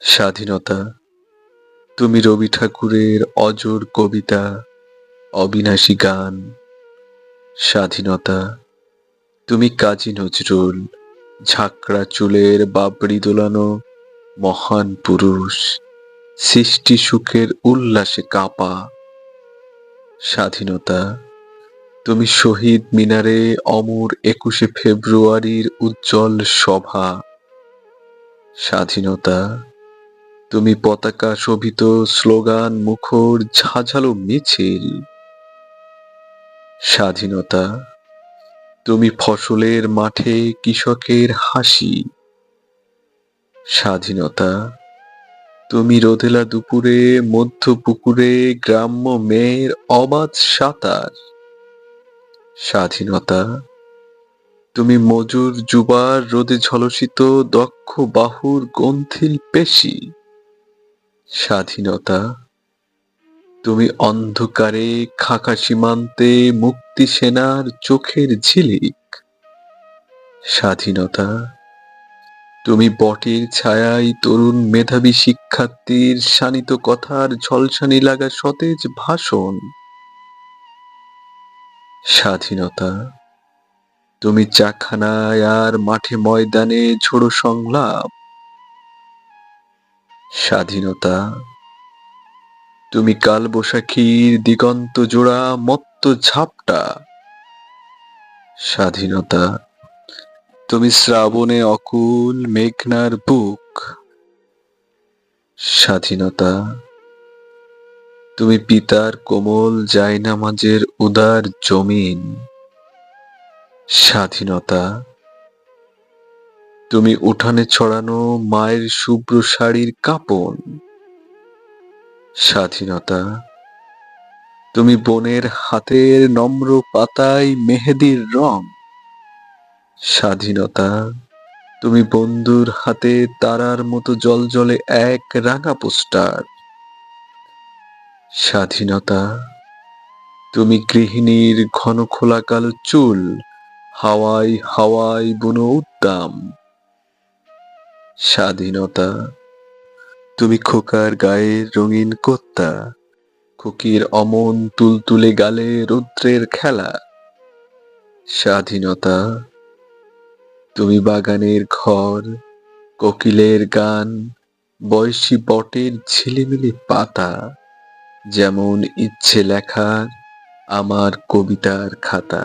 স্বাধীনতা, তুমি রবি ঠাকুরের অজর কবিতা, অবিনাশী গান। স্বাধীনতা, তুমি কাজী নজরুল, ঝাঁকড়া চুলের বাবড়ি দোলানো মহান পুরুষ, সৃষ্টি সুখের উল্লাসে কাঁপা। স্বাধীনতা, তুমি শহীদ মিনারে অমর ২১শে ফেব্রুয়ারির উজ্জ্বল সভা। স্বাধীনতা, তুমি পতাকা শোভিত স্লোগান মুখর ঝাঁঝালো মিছিল। স্বাধীনতা, তুমি ফসলের মাঠে কৃষকের হাসি। স্বাধীনতা, তুমি রোদেলা দুপুরে মধ্য পুকুরে গ্রাম্য মেয়ের অবাধ সাঁতার। স্বাধীনতা, তুমি মজুর যুবার রোদে ঝলসিত দক্ষ বাহুর গন্থিল পেশি। স্বাধীনতা, তুমি অন্ধকারে খাকা সীমান্তে মুক্তি সেনার চোখের ঝিলিক। স্বাধীনতা, তুমি বটের ছায়ায় তরুণ মেধাবী শিক্ষার্থীর শানিত কথার ঝলসানি লাগা সতেজ ভাষণ। স্বাধীনতা, তুমি চাখানায় আর মাঠে ময়দানে ঝোড়ো সংলাপ। স্বাধীনতা, তুমি কালবৈশাখীর দিগন্ত জোড়া মত্ত ঝাপটা। স্বাধীনতা, তুমি শ্রাবণে অকুল মেঘনার বুক। স্বাধীনতা, তুমি পিতার কোমল জায়নামাজের উদার জমিন। স্বাধীনতা, তুমি উঠানে ছড়ানো মায়ের শুভ্র শাড়ির কাঁপন। স্বাধীনতা, তুমি বোনের হাতের নম্র পাতায় মেহেদির রং। স্বাধীনতা, তুমি বন্ধুর হাতে তারার মতো জ্বলজ্বলে এক রাঙা পোস্টার। স্বাধীনতা, তুমি গৃহিণীর ঘন খোলা কালো চুল হাওয়ায় হাওয়ায় বুনো উদ্দাম। স্বাধীনতা, তুমি খোকার গায়ের রঙিন কোত্তা, খুকির অমন তুলতুলে গালে রৌদ্রের খেলা। স্বাধীনতা, তুমি বাগানের ঘর, কোকিলের গান, বয়সী বটের ঝিলিমিলি পাতা, যেমন ইচ্ছে লেখার আমার কবিতার খাতা।